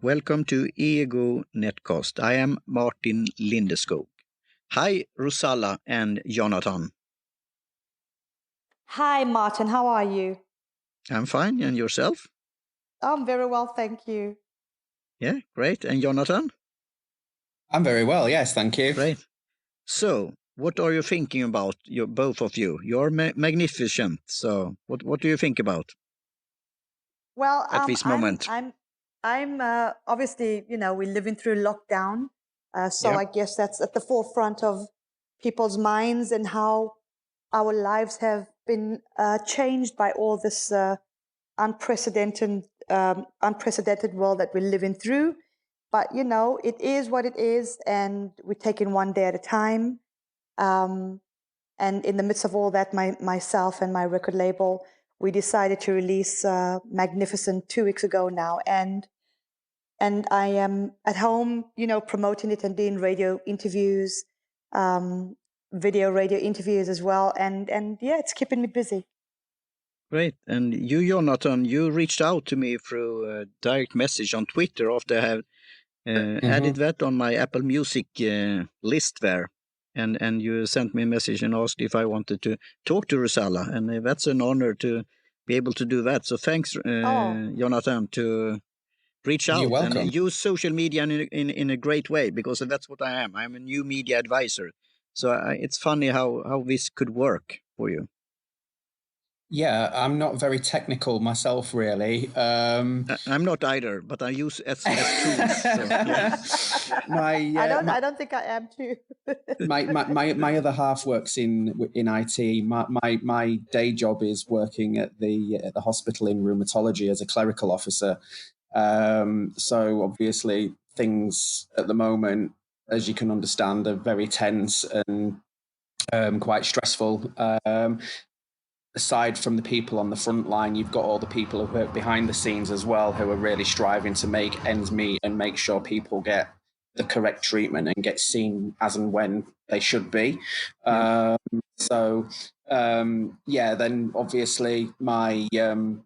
Welcome to Ego Netcast. I am Martin Lindeskog. Hi, Rozalla and Jonathan. Hi, Martin. How are you? I'm fine. And yourself? I'm very well, thank you. Yeah, great. And Jonathan? I'm very well, yes, thank you. Great. So, what are you thinking about, both of you? You're magnificent. So, what do you think about? Well, at this moment? I'm obviously, we're living through lockdown. So Yeah. I guess that's at the forefront of people's minds and how our lives have been changed by all this unprecedented world that we're living through. But, it is what it is, and we're taking one day at a time. And in the midst of all that, myself and my record label, we decided to release Magnificent 2 weeks ago now. And I am at home, promoting it and doing radio interviews, video radio interviews as well. And yeah, it's keeping me busy. Great. And you, Jonathan, you reached out to me through a direct message on Twitter after I have added that on my Apple Music list there. And you sent me a message and asked if I wanted to talk to Rozalla. And that's an honor to be able to do that. So thanks, Jonathan, to reach out. You're welcome. And use social media in a great way, because that's what I am. I'm a new media advisor. So it's funny how this could work for you. Yeah, I'm not very technical myself, really. I'm not either, but I use as tools. So, yeah. I don't think I am too. my other half works in IT. My day job is working at the hospital in rheumatology as a clerical officer. So obviously things at the moment, as you can understand, are very tense and quite stressful. Aside from the people on the front line, you've got all the people who work behind the scenes as well, who are really striving to make ends meet and make sure people get the correct treatment and get seen as and when they should be. Yeah. Then obviously my other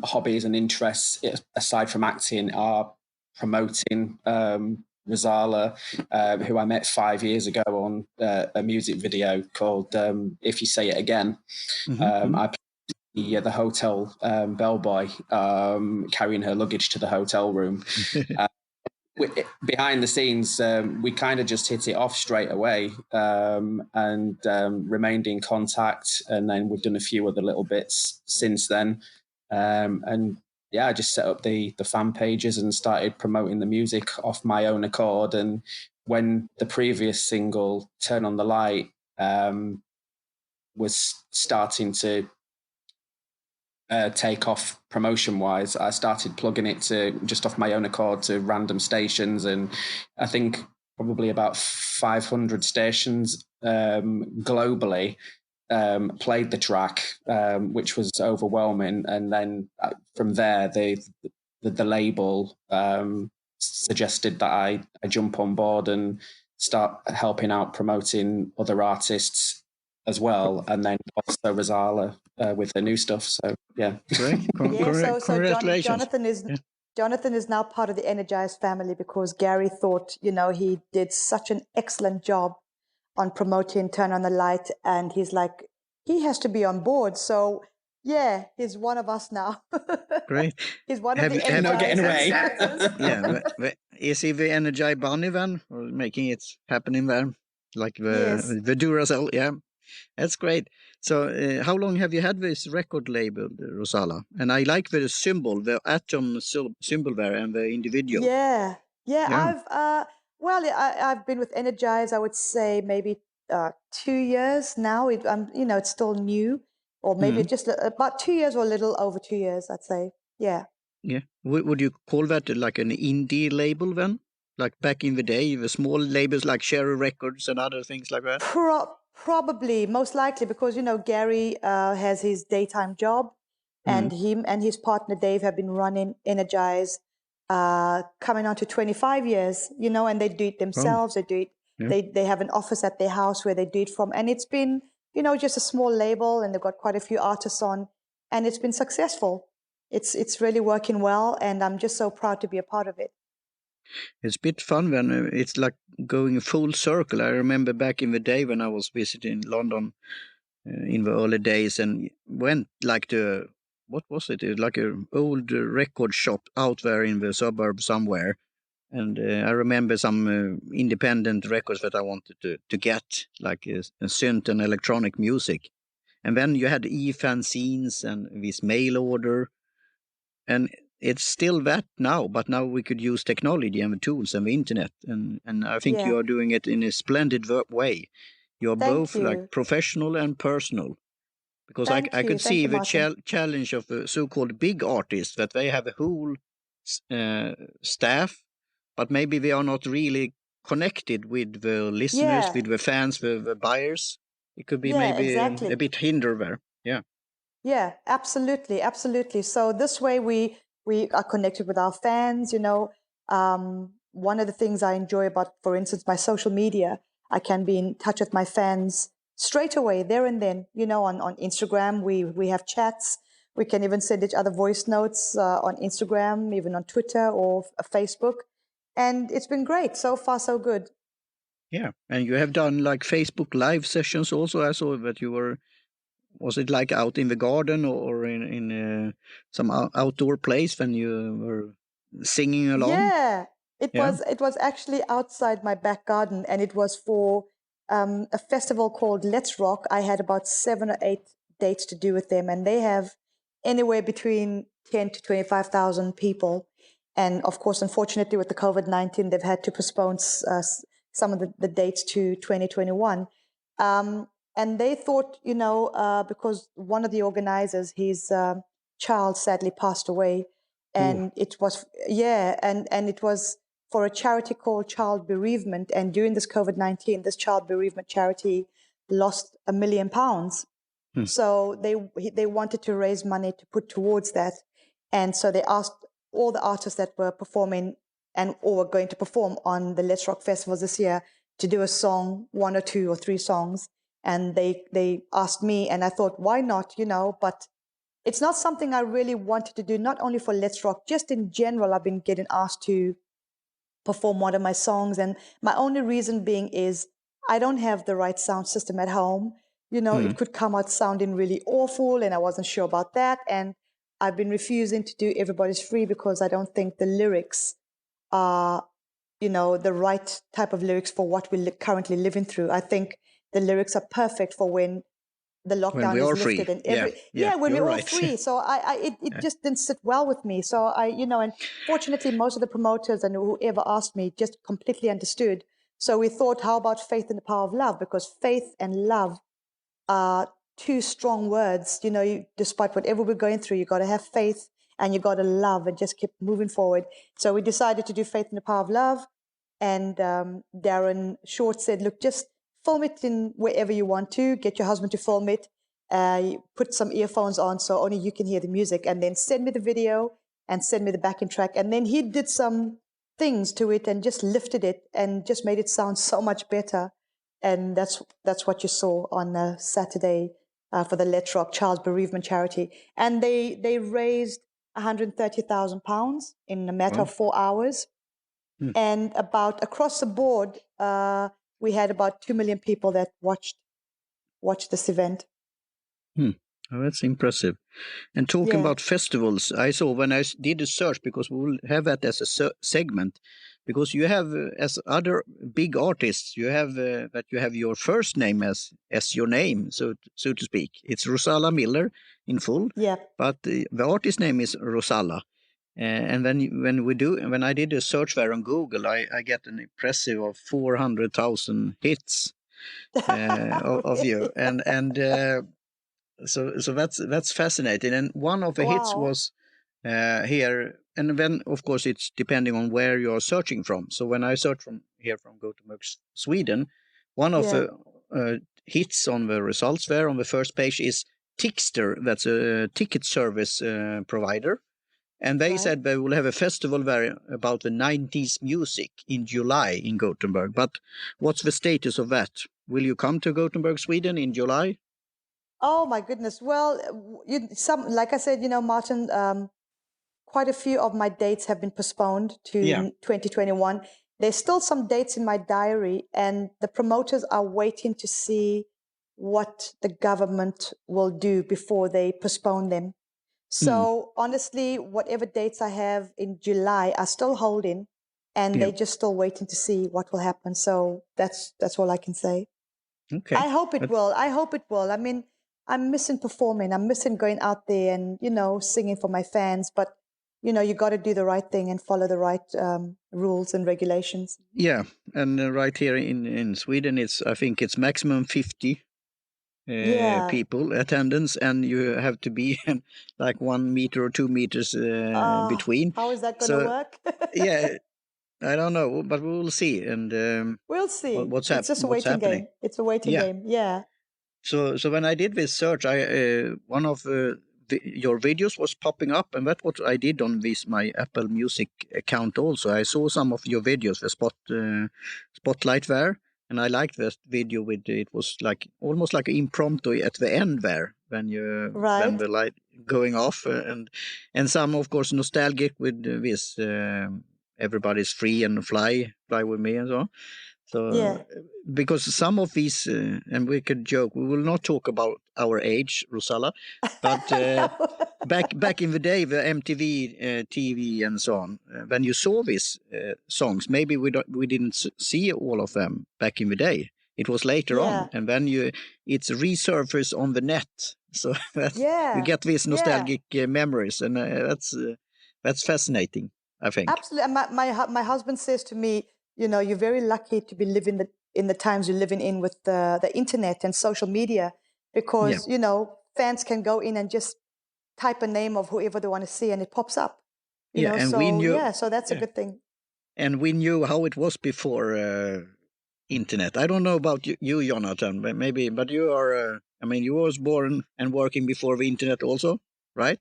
hobbies and interests, aside from acting, are promoting Rozalla, who I met 5 years ago on a music video called If You Say It Again. I played the hotel bellboy, carrying her luggage to the hotel room. Behind the scenes, we kind of just hit it off straight away, and remained in contact. And then we've done a few other little bits since then. And yeah, I just set up the fan pages and started promoting the music off my own accord. And when the previous single, Turn on the Light, was starting to take off promotion-wise, I started plugging it to just off my own accord to random stations. And I think probably about 500 stations globally played the track, which was overwhelming. And then from there, the label suggested that I jump on board and start helping out promoting other artists as well, and then also Rozalla with the new stuff. So yeah, great. So Congratulations. Jonathan is now part of the Energise family, because Gary thought, he did such an excellent job on promoting Turn on the Light, and he's like, he has to be on board. So yeah, he's one of us now. Great. He's one of the Energise. Not getting away. Yeah, is he the Energize Bunny then, or making it happening there, like the Duracell? Yeah, that's great. So how long have you had this record label, Rozalla? And I like the symbol, the atom symbol there, and the individual. Yeah. I've been with Energise, I would say maybe 2 years now. It's still new, or maybe just about 2 years or a little over 2 years, I'd say. Yeah. Yeah. Would you call that like an indie label then? Like back in the day, the small labels like Cherry Records and other things like that? Probably, most likely, because, Gary has his daytime job, and him and his partner Dave have been running Energise coming on to 25 years, and they do it themselves. They do it. Yeah. They have an office at their house where they do it from, and it's been, just a small label, and they've got quite a few artists on, and it's been successful. it's really working well, and I'm just so proud to be a part of it. It's a bit fun when it's like going full circle. I remember back in the day when I was visiting London in the early days and went like to, what was it? Like an old record shop out there in the suburb somewhere. And I remember some independent records that I wanted to get, like a synth and electronic music. And then you had e-fanzines and this mail order. And it's still that now, but now we could use technology and the tools and the internet. And I think Yeah. you are doing it in a splendid way. You're Thank both you. like professional and personal. Because I Thank could you, see the Martin. challenge of the so-called big artists, that they have a whole staff, but maybe they are not really connected with the listeners, Yeah. with the fans, with the buyers. It could be Yeah, maybe exactly. a bit hinder there. Yeah. Yeah, absolutely, absolutely. So this way we are connected with our fans. You know, one of the things I enjoy about, for instance, my social media, I can be in touch with my fans straight away, there and then. You know, on Instagram, we have chats. We can even send each other voice notes on Instagram, even on Twitter or Facebook, and it's been great so far. So good. Yeah, and you have done like Facebook live sessions also. I saw that you were, was it like out in the garden or in some outdoor place when you were singing along? Yeah, Yeah. it was actually outside my back garden, and it was for a festival called Let's Rock. I had about 7 or 8 dates to do with them, and they have anywhere between 10 to 25,000 people. And of course, unfortunately, with the COVID-19, they've had to postpone some of the dates to 2021. And they thought, you know, because one of the organizers, his child sadly passed away, Oh. and it was, yeah, and it was for a charity called Child Bereavement. And during this COVID-19, this child bereavement charity lost £1 million. Hmm. So they wanted to raise money to put towards that, and so they asked all the artists that were performing and or were going to perform on the Let's Rock festivals this year to do a song, 1 or 2 or 3 songs. And they asked me, and I thought, why not, you know? But it's not something I really wanted to do, not only for Let's Rock, just in general. I've been getting asked to perform one of my songs. And my only reason being is I don't have the right sound system at home. You know, it could come out sounding really awful, and I wasn't sure about that. And I've been refusing to do Everybody's Free because I don't think the lyrics are, you know, the right type of lyrics for what we're currently living through. I think the lyrics are perfect for when the When lockdown we is are lifted, free. and when we're You're all right. free. So it just didn't sit well with me. So you know, and fortunately most of the promoters and whoever asked me just completely understood. So we thought, how about faith and the power of love? Because faith and love are 2 strong words. You know, despite whatever we're going through, you got to have faith and you got to love and just keep moving forward. So we decided to do faith and the power of love. And Darren Short said, look, just film it in wherever you want to. Get your husband to film it. Put some earphones on so only you can hear the music. And then send me the video and send me the backing track. And then he did some things to it and just lifted it and just made it sound so much better. And that's what you saw on Saturday for the Let's Rock Child's Bereavement Charity. And they raised £130,000 in a matter of 4 hours. And about across the board, we had about 2 million people that watched this event. Oh, that's impressive. And talking about festivals, I saw when I did a search, because we will have that as a segment, because you have, as other big artists, you have that you have your first name as your name, so to speak. It's Rozalla Miller in full, Yeah. but the artist name is Rozalla. And when I did a search there on Google, I get an impressive of 400,000 hits of you, and so that's fascinating. And one of the hits Wow. was here, and then of course it's depending on where you're searching from. So when I search from here from Gothenburg, Sweden, one of the hits on the results there on the first page is Tixter. That's a ticket service provider. And they said they will have a festival there about the 90s music in July in Gothenburg. But what's the status of that? Will you come to Gothenburg, Sweden in July? Oh my goodness. Well, like I said, you know, Martin, quite a few of my dates have been postponed to 2021. There's still some dates in my diary, and the promoters are waiting to see what the government will do before they postpone them. So honestly, whatever dates I have in July are still holding, and they're just still waiting to see what will happen. So that's all I can say. Okay. I hope it will. I hope it will. I mean, I'm missing performing. I'm missing going out there and, singing for my fans. But, you got to do the right thing and follow the right rules and regulations. Yeah. And right here in Sweden, I think it's maximum 50 people attendance, and you have to be like 1 meter or 2 meters between. How is that going to work? Yeah. I don't know, but we will see. And we'll see. What's happening? It's just a waiting game. It's a waiting game. Yeah. So when I did this search, one of your videos was popping up, and that's what I did on my Apple Music account also. I saw some of your videos, the spotlight there, and I liked that video it was like almost like an impromptu at the end there when the light going off, and some of course nostalgic with this everybody's free and fly with me and so on. So, because some of these, and we could joke, we will not talk about our age, Rozalla, but back in the day, the MTV TV and so on, when you saw these songs, maybe we didn't see all of them back in the day. It was later on, and then it's resurfaced on the net, so you get these nostalgic memories, and that's fascinating, I think. Absolutely. And my husband says to me, you're very lucky to be living in the times you're living in with the internet and social media, because, fans can go in and just type a name of whoever they want to see and it pops up. So that's a good thing. And we knew how it was before internet. I don't know about you, Jonathan, but you are, you was born and working before the internet also, right?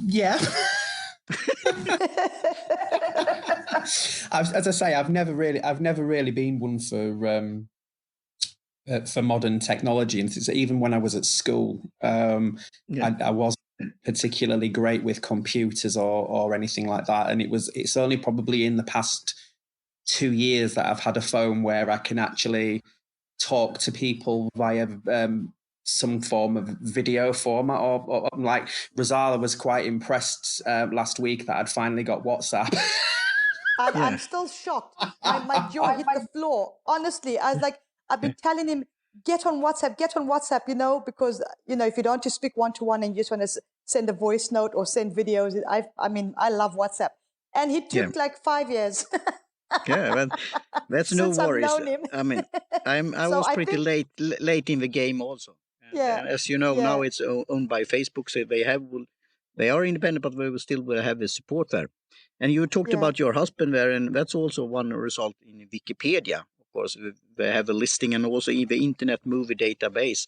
Yeah. As I say, I've never really been one for modern technology, and even when I was at school, I wasn't particularly great with computers or anything like that. And it's only probably in the past 2 years that I've had a phone where I can actually talk to people via some form of video format, or like Rozalla was quite impressed last week that I'd finally got WhatsApp. I'm still shocked. My jaw hit the floor. Honestly, I was like, I've been telling him, get on WhatsApp, because, if you don't want to speak one-to-one and you just want to send a voice note or send videos, I love WhatsApp. And he took like 5 years. Yeah, that's no worries. I've known him. I was pretty late in the game also. And as you know, now it's owned by Facebook, so they are independent, but we will still have the support there. And you talked about your husband there, and that's also one result in Wikipedia. Of course, they have a listing, and also in the Internet Movie Database.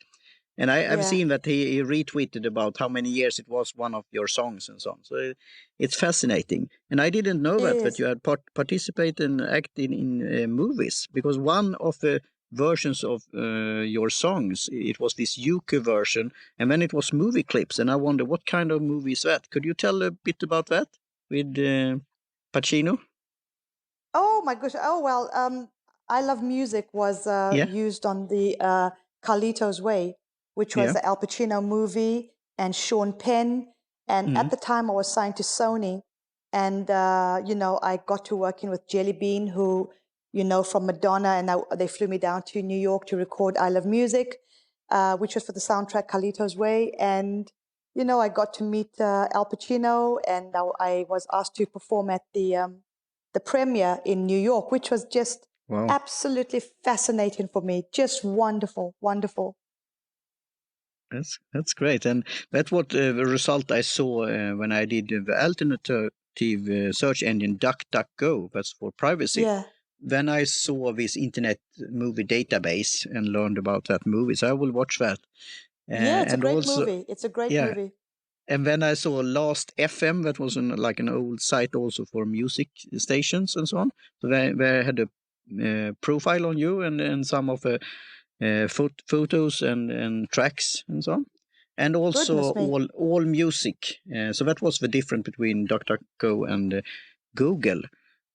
And I've seen that he retweeted about how many years it was one of your songs and so on. So it's fascinating. And I didn't know that you had participated and acted in movies, because one of the versions of your songs, it was this UK version, and then it was movie clips. And I wonder, what kind of movie is that? Could you tell a bit about that with Pacino? Oh my gosh! Oh well, I Love Music was used on the Carlito's Way, which was the Al Pacino movie, and Sean Penn. And at the time, I was signed to Sony, and I got to working with Jelly Bean, who from Madonna, and they flew me down to New York to record I Love Music, which was for the soundtrack Carlito's Way. And, I got to meet Al Pacino, and I was asked to perform at the premiere in New York, which was just absolutely fascinating for me. Just wonderful, wonderful. That's great. And that's what the result I saw when I did the alternative search engine DuckDuckGo. That's for privacy. Yeah. Then I saw this Internet Movie Database and learned about that movie. So I will watch that. It's a great movie. It's a great movie. And then I saw Last FM. That was like an old site also for music stations and so on. So they had a profile on you and some of the photos and tracks and so on. and also Goodness me. all music. So that was the difference between DuckDuckGo and Google.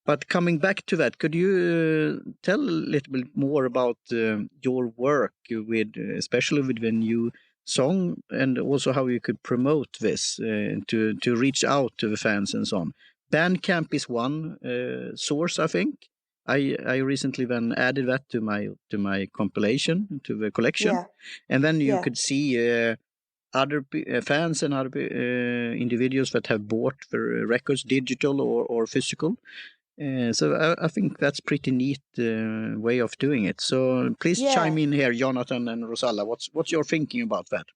But coming back to that, could you tell a little bit more about your work with, especially with the new song, and also how you could promote this to reach out to the fans and so on? Bandcamp is one source, I think. I recently then added that to my compilation, to the collection, Yeah. and then you Yeah. could see other fans and other individuals that have bought the records, digital or physical. So I think that's pretty neat way of doing it. So please chime in here, Jonathan and Rozalla. What's your thinking about that?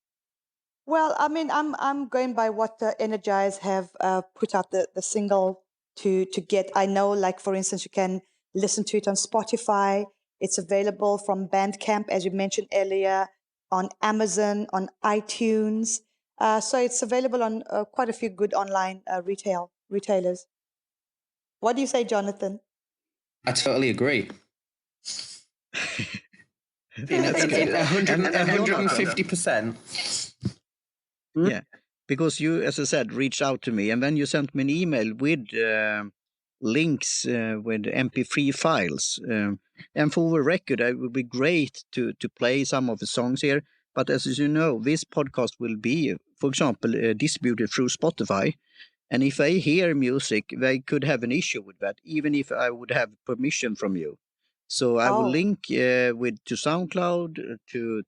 Well, I mean, I'm going by what Energize have put out the single to get. I know, like for instance, you can listen to it on Spotify. It's available from Bandcamp, as you mentioned earlier, on Amazon, on iTunes. So it's available on quite a few good online retailers. What do you say, Jonathan? I totally agree. That's good. 150%. Yeah, because you, as I said, reached out to me, and then you sent me an email with links with MP3 files. And for the record, it would be great to play some of the songs here. But as you know, this podcast will be, for example, distributed through Spotify. And if they hear music, they could have an issue with that, even if I would have permission from you. So I will link to SoundCloud, to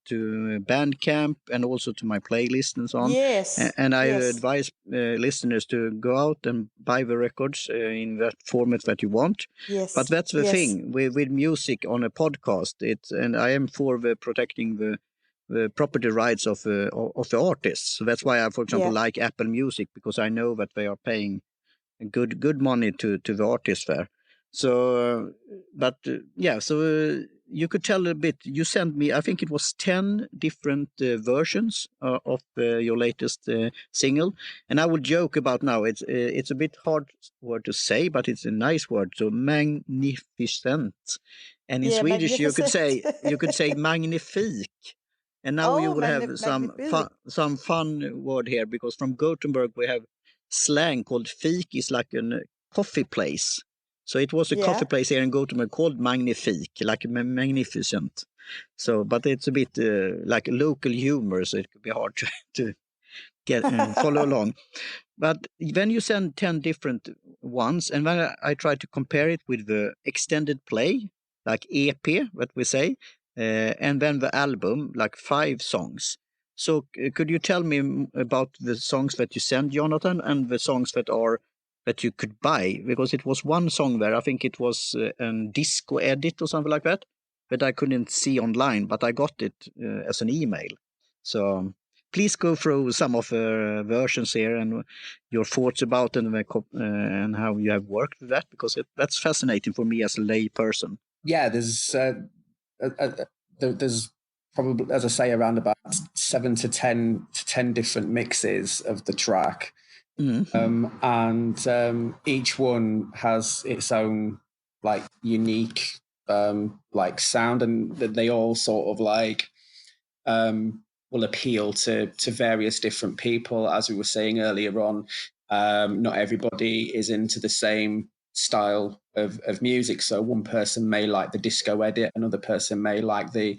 Bandcamp, and also to my playlist and so on. Yes. And I advise listeners to go out and buy the records in that format that you want. Yes. But that's the thing with music on a podcast. And I am for protecting the property rights of the artists. So that's why I, for example, like Apple Music, because I know that they are paying good money to the artists there. So, you could tell a bit. You sent me, I think it was 10 different versions of your latest single, and I would joke about now. It's a bit hard word to say, but it's a nice word. So magnificent, and in Swedish you could say magnifique. And now you will have some fun word here, because from Gothenburg we have slang called fik, is like a coffee place. So it was a coffee place here in Gothenburg called Magnifique, like magnificent. So, but it's a bit like local humor, so it could be hard to get follow along. But when you send 10 different ones, and when I try to compare it with the extended play, like EP, what we say, and then the album, like 5 songs. So could you tell me about the songs that you send, Jonathan, and the songs that you could buy? Because it was one song there, I think it was a disco edit or something like that I couldn't see online, but I got it as an email. So please go through some of the versions here and your thoughts about it, and how you have worked with that, because that's fascinating for me as a lay person. Yeah, there's probably, as I say, around about 7 to 10 different mixes of the track. Mm-hmm. And each one has its own like unique like sound, and they all sort of like will appeal to various different people. As we were saying earlier on, not everybody is into the same style of music. So one person may like the disco edit, another person may like the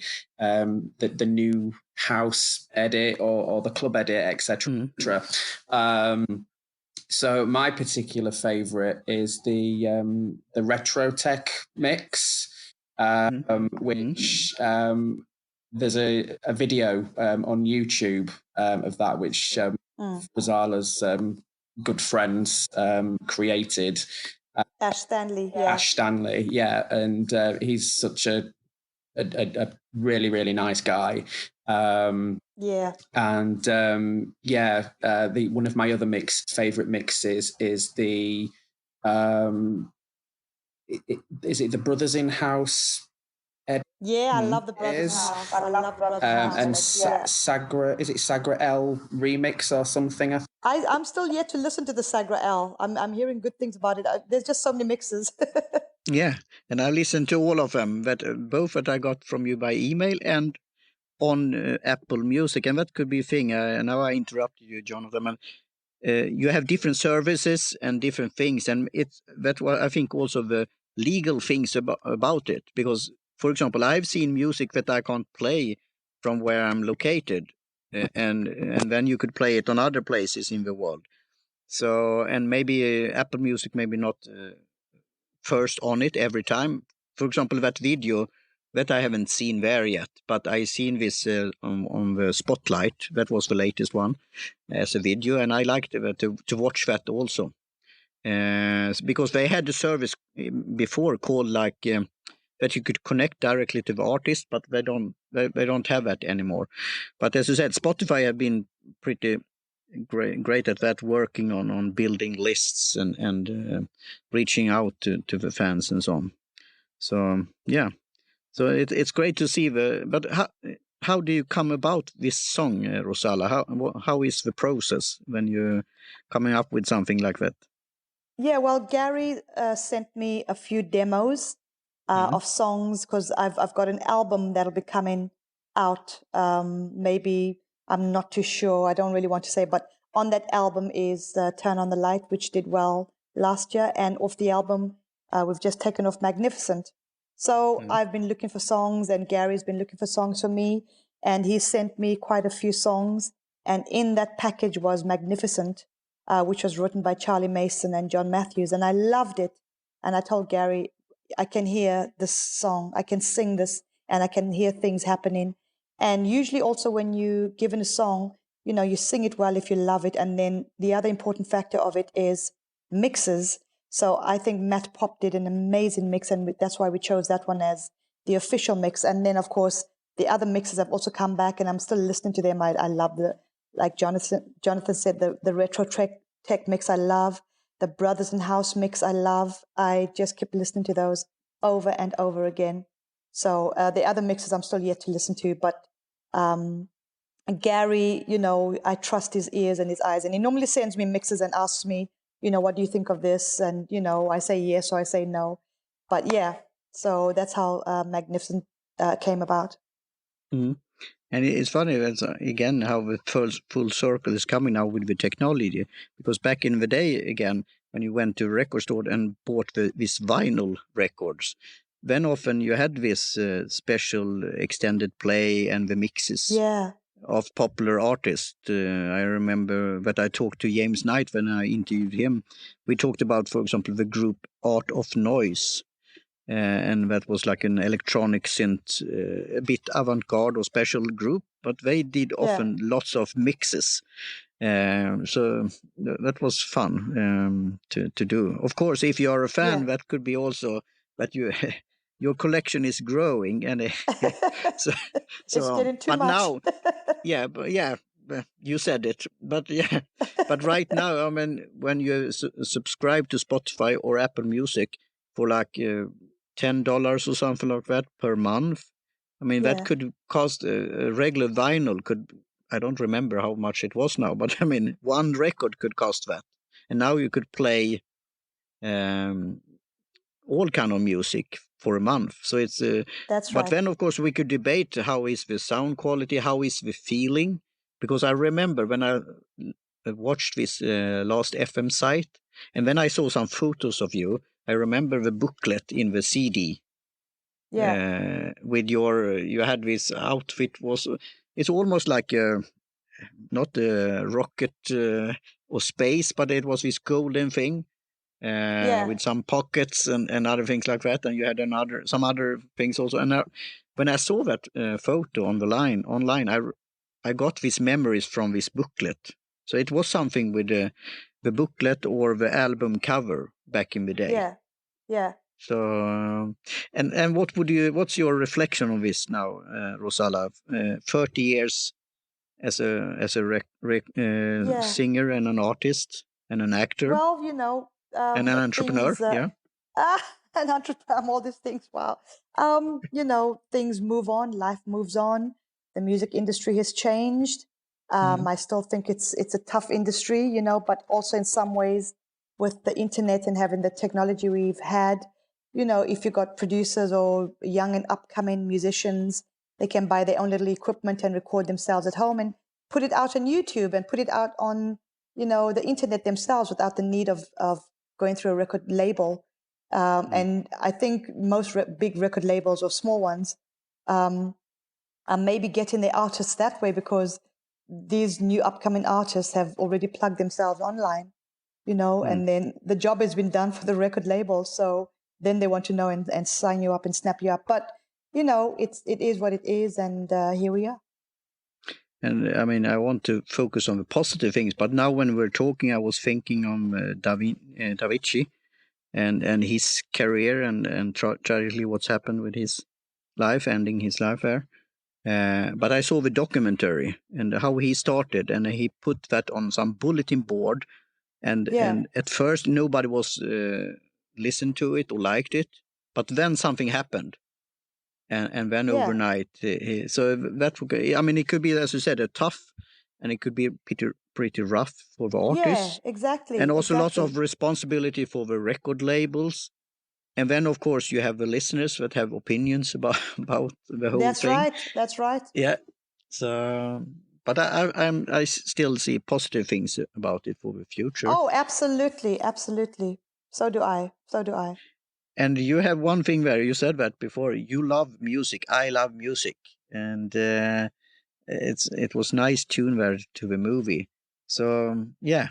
new house edit or the club edit, etc. So my particular favorite is the retro tech mix, which there's a video on YouTube of that, which Rozalla's good friends created. Ash Stanley, and he's such a really, really nice guy. And one of my other favorite mixes is the is it the Brothers in House? I love the Brothers House. I love the Brothers House. And Sagra, is it Sagra L remix or something? I'm still yet to listen to the Sagra L. I'm hearing good things about it. There's just so many mixes. Yeah, and I listened to all of them, both that I got from you by email and on Apple Music, and that could be a thing. Now I interrupted you, Jonathan. You have different services and different things, and it's that what I think also the legal things about it. Because, for example, I've seen music that I can't play from where I'm located, and then you could play it on other places in the world. So, and maybe Apple Music, maybe not first on it every time. For example, that video that I haven't seen there yet, but I seen this on the Spotlight. That was the latest one as a video, and I liked to watch that also. Because they had a service before called like that you could connect directly to the artist, but they don't have that anymore. But as you said, Spotify have been pretty great at that, working on building lists and reaching out to the fans and so on. So yeah, so it's great to see but how do you come about this song, Rozalla? How is the process when you're coming up with something like that? Yeah, well, Gary sent me a few demos of songs, because I've got an album that'll be coming out. Maybe, I'm not too sure. I don't really want to say, but on that album is Turn on the Light, which did well last year. And off the album, we've just taken off Magnificent. So I've been looking for songs, and Gary's been looking for songs for me. And he sent me quite a few songs. And in that package was Magnificent, which was written by Charlie Mason and John Matthews. And I loved it. And I told Gary, I can hear this song, I can sing this, and I can hear things happening. And usually also when you given a song, you know, you sing it well if you love it. And then the other important factor of it is mixes. So I think Matt Pop did an amazing mix, and that's why we chose that one as the official mix. And then, of course, the other mixes have also come back, and I'm still listening to them. I love like Jonathan said, the retro tech mix I love, the Brothers in House mix I love. I just keep listening to those over and over again. So the other mixes I'm still yet to listen to, but Gary, you know, I trust his ears and his eyes, and he normally sends me mixes and asks me, you know, what do you think of this? And, you know, I say yes or I say no. But yeah, so that's how Magnificent came about. Mm-hmm. And it's funny, again, how the full circle is coming now with the technology. Because back in the day, again, when you went to a record store and bought these vinyl records, then often you had this special extended play and the mixes of popular artists. I remember that I talked to James Knight when I interviewed him. We talked about, for example, the group Art of Noise. And that was like an electronic synth, a bit avant-garde or special group, but they did often lots of mixes. So that was fun to do. Of course, if you are a fan, that could be also that your collection is growing, and so it's getting too much. Now, you said it. But right now, I mean, when you subscribe to Spotify or Apple Music for like $10 or something like that per month, I mean, that could cost a regular vinyl could. I don't remember how much it was now, but I mean, one record could cost that, and now you could play all kind of music for a month. So it's that's right. But then, of course, we could debate how is the sound quality, how is the feeling, because I remember when I watched this last FM site, and then I saw some photos of you. I remember the booklet in the CD. With you had this outfit it's almost like not a rocket or space, but it was this golden thing with some pockets and other things like that. And you had some other things also. And when I saw that photo online, I got these memories from this booklet. So it was something with the booklet or the album cover back in the day. Yeah. So, and what's your reflection on this now, Rozalla? 30 years as a singer and an artist and an actor. Well, you know, and an entrepreneur. An entrepreneur, all these things. Wow. You know, things move on. Life moves on. The music industry has changed. I still think it's a tough industry, you know, but also in some ways with the internet and having the technology we've had, you know, if you've got producers or young and upcoming musicians, They can buy their own little equipment and record themselves at home and put it out on YouTube and put it out on, the internet themselves without the need of going through a record label. And I think most big record labels or small ones are maybe getting their artists that way because these new upcoming artists have already plugged themselves online, and then the job has been done for the record label. So then they want to know and sign you up and snap you up. But, it is what it is. And here we are. And I mean, I want to focus on the positive things, but now when we're talking, I was thinking on Davichi and his career and tragically what's happened with his life, ending his life there. But I saw the documentary and how he started, and he put that on some bulletin board, and at first nobody was listened to it or liked it, but then something happened. And then overnight, so that, I mean, it could be, as you said, a tough, and it could be pretty rough for the artists. Yeah, exactly. And also lots of responsibility for the record labels. And then, of course, you have the listeners that have opinions about the whole thing. That's right. Yeah. So, but I still see positive things about it for the future. Oh, absolutely, absolutely. So do I. And you have one thing there, you said that before, you love music, I love music. And it was nice tune there to the movie. So, yeah.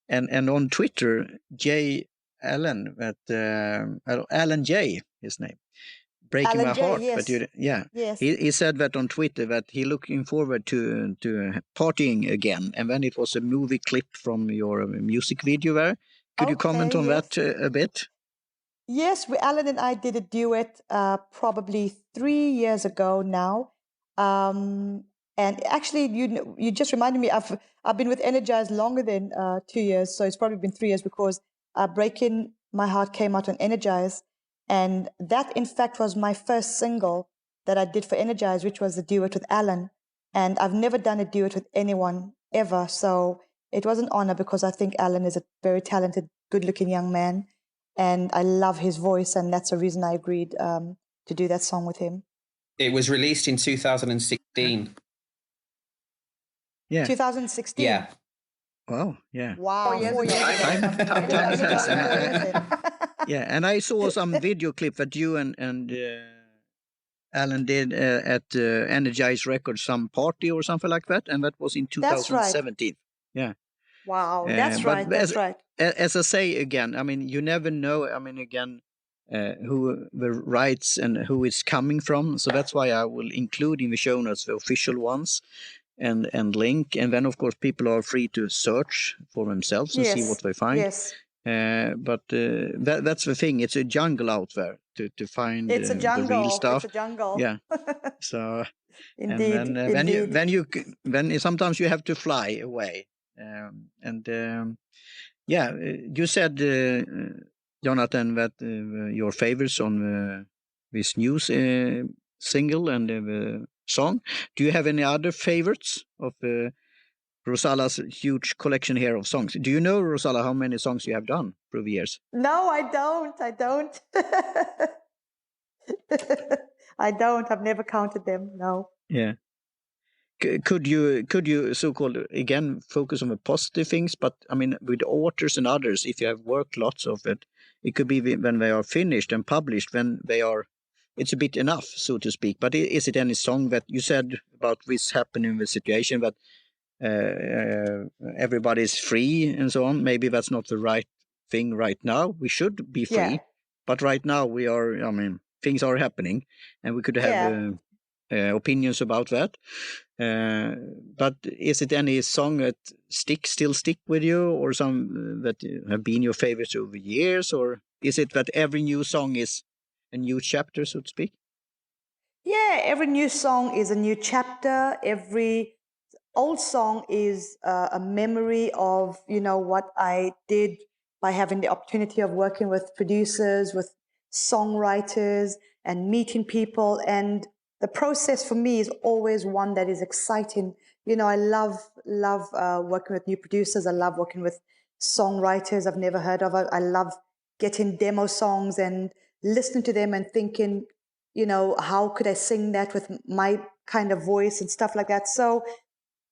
And on Twitter, J. Allen, Alan J, his name, breaking Alan my J, heart. yes. But yes. He said that on Twitter, that he looking forward to partying again. And then it was a movie clip from your music video there. Could you comment on that a bit? Yes, Alan and I did a duet probably 3 years ago now. And actually, you just reminded me, I've been with Energize longer than 2 years, so it's probably been 3 years because Breaking My Heart came out on Energize. And that, in fact, was my first single that I did for Energize, which was a duet with Alan. And I've never done a duet with anyone ever. So it was an honor because I think Alan is a very talented, good-looking young man. And I love his voice, and that's the reason I agreed to do that song with him. It was released in 2016. Yeah. 2016? Yeah. Wow, yeah. Wow, 4 years ago. Time flies. Yeah, and I saw some video clip that you and Alan did at Energise Records, some party or something like that, and that was in 2017. Right. Yeah. Wow, that's right. As I say again, I mean, you never know. I mean, again, who the rights and who it's coming from. So that's why I will include in the show notes the official ones and link. And then, of course, people are free to search for themselves and see what they find. Yes. But that's the thing. It's a jungle out there to find the real stuff. It's a jungle. Yeah. So indeed. And then sometimes you have to fly away. You said, Jonathan, that your favorites on this new single and the song. Do you have any other favorites of Rozalla's huge collection here of songs? Do you know, Rozalla, how many songs you have done through the years? No, I don't. I don't. I've never counted them. No. Yeah. Could you so-called, again, focus on the positive things? But I mean, with authors and others, if you have worked lots of it, it could be when they are finished and published, when they are, it's a bit enough, so to speak. But is it any song that you said about this happening in the situation that everybody's free and so on? Maybe that's not the right thing right now. We should be free, but right now we are, I mean, things are happening, and we could have opinions about that. But is it any song that still stick with you, or some that have been your favorites over the years, or is it that every new song is a new chapter, so to speak? Yeah, every new song is a new chapter. Every old song is a memory of, what I did by having the opportunity of working with producers, with songwriters, and meeting people. And the process for me is always one that is exciting. I love working with new producers. I love working with songwriters I've never heard of. I love getting demo songs and listening to them and thinking, how could I sing that with my kind of voice and stuff like that. So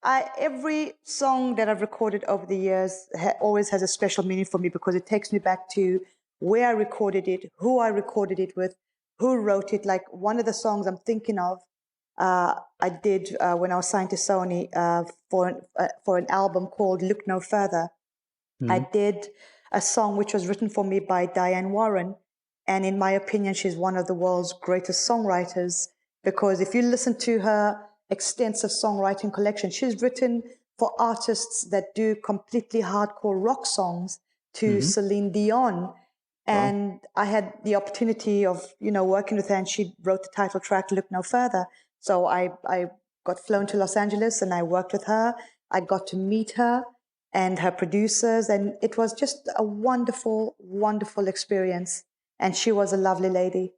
every song that I've recorded over the years always has a special meaning for me, because it takes me back to where I recorded it, who I recorded it with, who wrote it. Like one of the songs I'm thinking of, I did when I was signed to Sony for an album called Look No Further. I did a song which was written for me by Diane Warren. And in my opinion, she's one of the world's greatest songwriters, because if you listen to her extensive songwriting collection, she's written for artists that do completely hardcore rock songs to Celine Dion. And I had the opportunity of, working with her, and she wrote the title track, Look No Further. So I got flown to Los Angeles and I worked with her. I got to meet her and her producers, and it was just a wonderful, wonderful experience. And she was a lovely lady.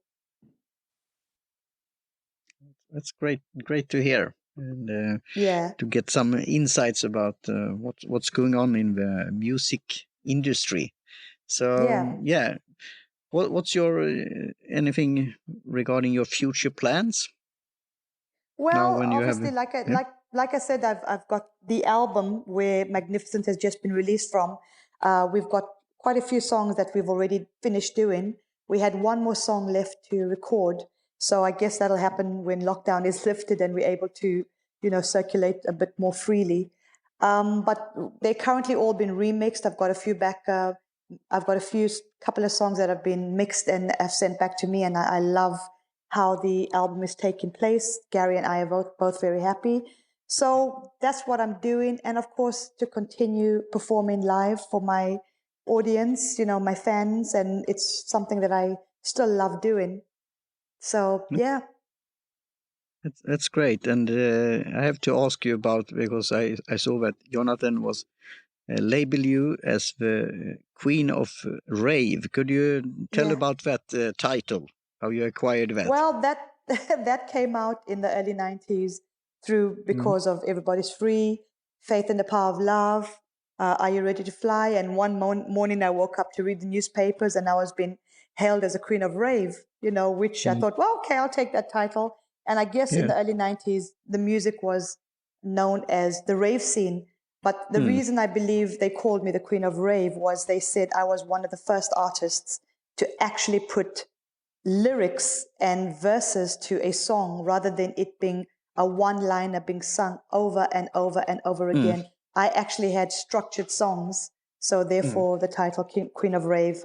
That's great to hear, and to get some insights about what's going on in the music industry. So what's your anything regarding your future plans? Well, obviously, like I said, I've got the album where Magnificent has just been released from. We've got quite a few songs that we've already finished doing. We had one more song left to record. So I guess that'll happen when lockdown is lifted and we're able to, circulate a bit more freely. But they're currently all been remixed. I've got a few back. I've got couple of songs that have been mixed and have sent back to me, and I love how the album is taking place. Gary and I are both very happy. So that's what I'm doing. And of course, to continue performing live for my audience, my fans. And it's something that I still love doing. So, yeah. That's great. And I have to ask you about, because I saw that Jonathan was label you as the Queen of Rave. Could you tell about that title? How you acquired that? Well, that came out in the early 90s because of Everybody's Free, Faith in the Power of Love, Are You Ready to Fly? And one morning I woke up to read the newspapers and I was being hailed as a Queen of Rave, which I thought, well, okay, I'll take that title. And I guess in the early 90s, the music was known as the rave scene. But the reason I believe they called me the Queen of Rave was they said I was one of the first artists to actually put lyrics and verses to a song rather than it being a one-liner being sung over and over and over again. I actually had structured songs. So therefore, the title Queen of Rave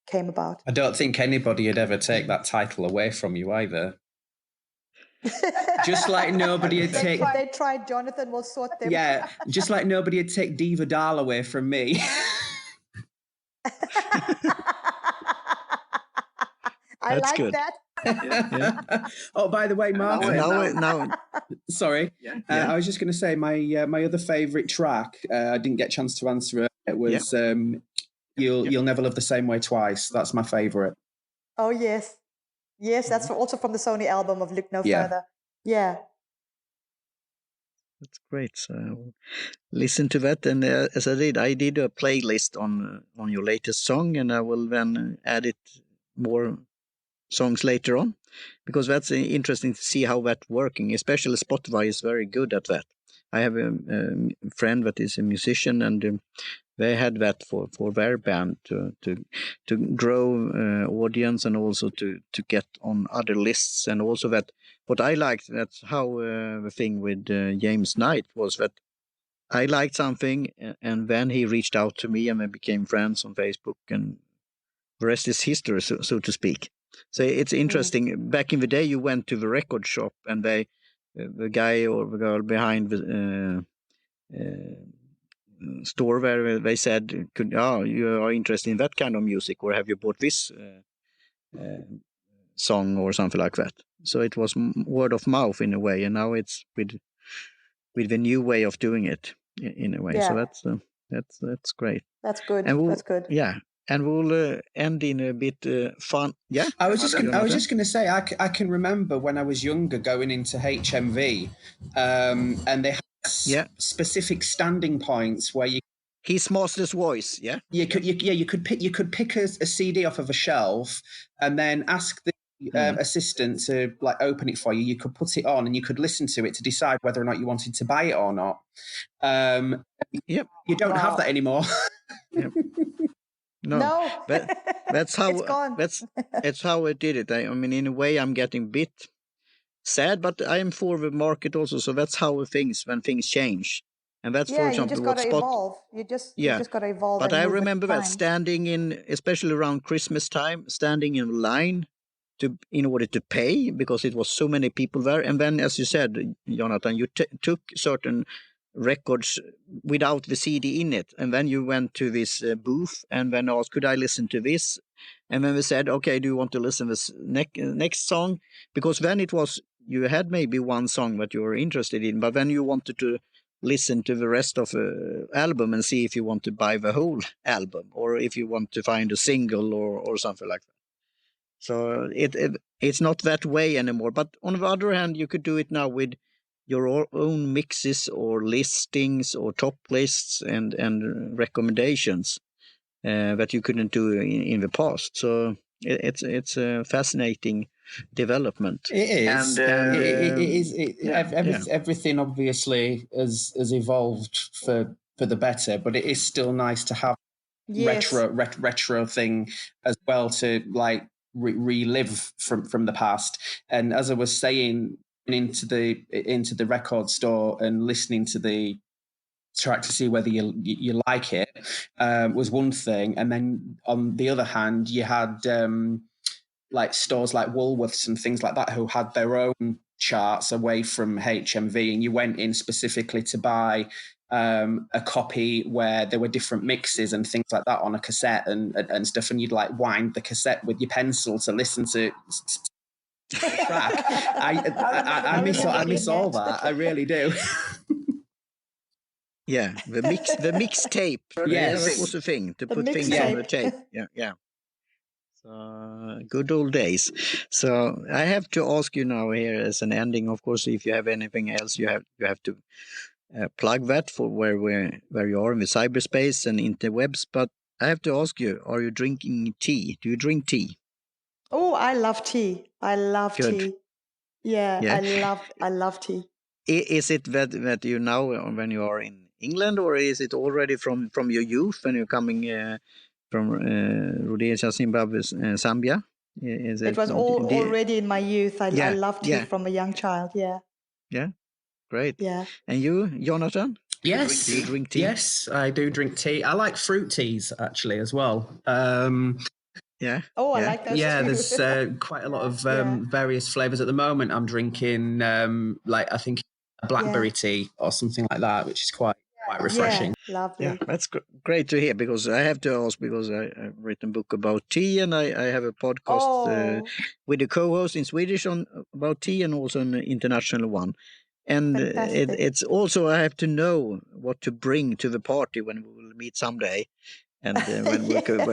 came about. I don't think anybody would ever take that title away from you either. Just like nobody would take... They tried, Jonathan will sort them. Yeah, just like nobody would take Diva Dahl away from me. I That's like good. that. Oh, by the way, Martin. Now, sorry. I was just going to say my other favourite track, I didn't get a chance to answer it. It was You'll Never Love the Same Way Twice. That's my favourite. Oh, yes. Yes, that's also from the Sony album of Look No Further. Yeah. That's great. So listen to that. And as I did a playlist on your latest song, and I will then add more songs later on, because that's interesting to see how that's working. Especially Spotify is very good at that. I have a friend that is a musician, and they had that for their band to grow audience, and also to get on other lists. And also that what I liked, that's how the thing with James Knight was, that I liked something, and then he reached out to me and we became friends on Facebook, and the rest is history, so to speak. So it's interesting. Back in the day, you went to the record shop, and the guy or the girl behind the store where they said, you are interested in that kind of music, or have you bought this song or something like that. So it was word of mouth in a way, and now it's with the new way of doing it in a way. So that's great. That's good. That's good. Yeah. And we'll end in a bit fun. Yeah, I was just going to say, I can remember when I was younger going into HMV, and they had specific standing points where you. His master's voice. Yeah. You could pick a CD off of a shelf, and then ask the assistant to like open it for you. You could put it on and you could listen to it to decide whether or not you wanted to buy it or not. You don't have that anymore. Yep. No, but that's how that's how I did it. I mean, in a way, I'm getting a bit sad, but I am for the market also. So that's how when things change, and that's for example you just got to evolve. You just got to evolve. But and I move with remember that time. standing in, especially around Christmas time, standing in line in order to pay because it was so many people there. And then, as you said, Jonathan, you took certain records without the CD in it, and then you went to this booth and then asked, could I listen to this? And then they said, okay, do you want to listen to this next song? Because then it was, you had maybe one song that you were interested in, but then you wanted to listen to the rest of the album and see if you want to buy the whole album or if you want to find a single or something like that. So it's not that way anymore. But on the other hand, you could do it now with your own mixes or listings or top lists and recommendations that you couldn't do in the past. So it's a fascinating development. It is. Everything obviously has evolved for the better, but it is still nice to have retro thing as well to like relive from the past. And as I was saying, into the record store and listening to the track to see whether you like it was one thing, and then on the other hand you had like stores like Woolworths and things like that who had their own charts away from HMV, and you went in specifically to buy a copy where there were different mixes and things like that on a cassette and stuff, and you'd like wind the cassette with your pencil to listen to track. I miss all that. I really do. Yeah, the mixtape. Yes, that was the thing to put things on the tape. Yeah. So good old days. So I have to ask you now here as an ending. Of course, if you have anything else, you have to plug that for where you are in the cyberspace and interwebs. But I have to ask you: are you drinking tea? Do you drink tea? Oh, I love tea. I love tea. Yeah, I love tea. Is it that you now, when you are in England, or is it already from your youth when you're coming from Rhodesia, Zimbabwe, Zambia? It was already in my youth. I loved tea from a young child. Yeah. Yeah, great. Yeah. And you, Jonathan? Yes. Do you drink tea? Yes, I do drink tea. I like fruit teas actually as well. Yeah. Oh, I like those too. There's quite a lot of various flavors at the moment. I'm drinking like I think a blackberry tea or something like that, which is quite refreshing. Yeah, lovely. Yeah, that's great to hear, because I have to ask, because I've written a book about tea, and I have a podcast with a co-host in Swedish about tea, and also an international one. And it's also, I have to know what to bring to the party when we will meet someday. And when we could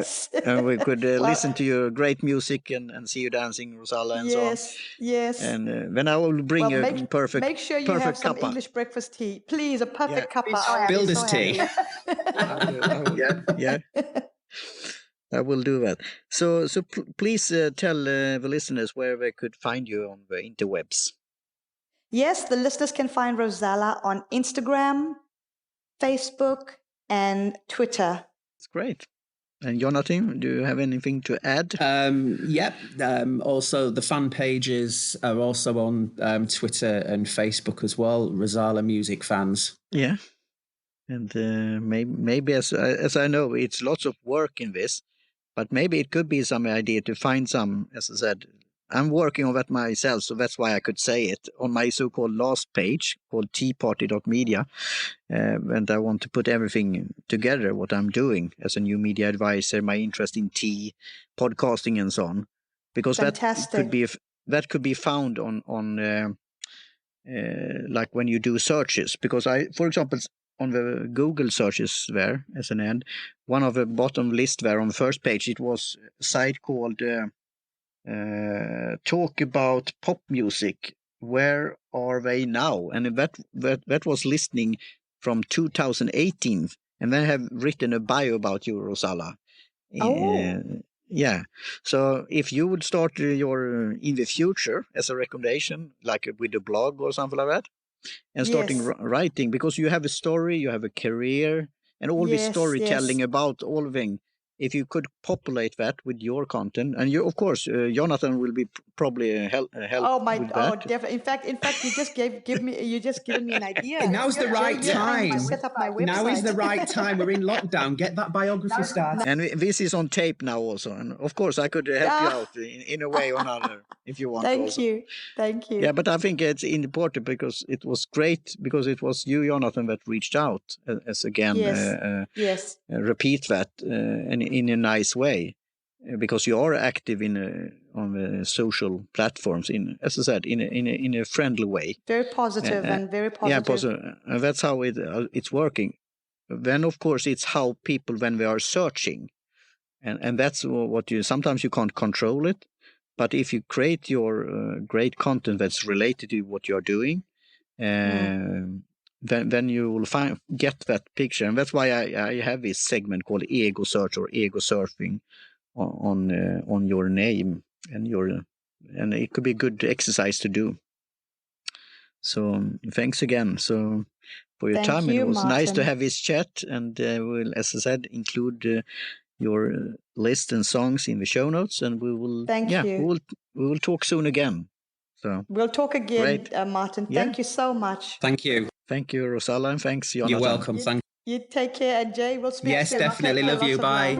listen to your great music and see you dancing, Rozalla, and so on. Yes. And then I will bring a perfect. Make sure you have some cuppa. English breakfast tea, please. A perfect cuppa. Builder's tea. Yeah. I will do that. So please tell the listeners where they could find you on the interwebs. Yes, the listeners can find Rozalla on Instagram, Facebook, and Twitter. That's great. And Jonathan, do you have anything to add? Yep. Also, the fan pages are also on Twitter and Facebook as well. Rozalla Music Fans. Yeah. And maybe as I know, it's lots of work in this, but maybe it could be some idea to find some, as I said, I'm working on that myself, so that's why I could say it on my so-called last page called teaparty.media. And I want to put everything together, what I'm doing as a new media advisor, my interest in tea, podcasting, and so on. Because that could be found on like when you do searches. Because for example, on the Google searches there, as an end, one of the bottom list there on the first page, it was a site called Talk About Pop Music. Where are they now? And that was listening from 2018, and then have written a bio about you, Rozalla. Yeah. So if you would start your in the future as a recommendation, like with a blog or something like that, and starting Yes. writing, because you have a story, you have a career, and all this Yes, storytelling yes. about all things. If you could populate that with your content, and you, of course, Jonathan will be probably help with that. Definitely. In fact, you just given me an idea. Now's the right Jay, you're trying to time. set up my website. Now is the right time. We're in lockdown. Get that biography started. And this is on tape now also, and of course I could help you out in a way or another if you want. Thank you. Yeah, but I think it's important because it was great, because it was you, Jonathan, that reached out as again. Yes. Repeat that and in a nice way, because you are active on the social platforms, as I said, in a friendly way. Very positive and very positive. Yeah, positive. That's how it's working. Then of course it's how people, when they are searching, and that's what sometimes you can't control it. But if you create your great content that's related to what you're doing, then you will get that picture. And that's why I have this segment called ego search or ego surfing on your name and it could be a good exercise to do. So thanks again. So for your time, and it was Martin. nice to have this chat, and we'll, as I said, include your list and songs in the show notes, and we will. We will talk soon again. So we'll talk again, Martin. Thank you so much. Thank you, Rozalla, and thanks, Jonathan. You're welcome. Thank you. Take care, and Jay, we'll speak soon. Yes, definitely. Love you. Bye.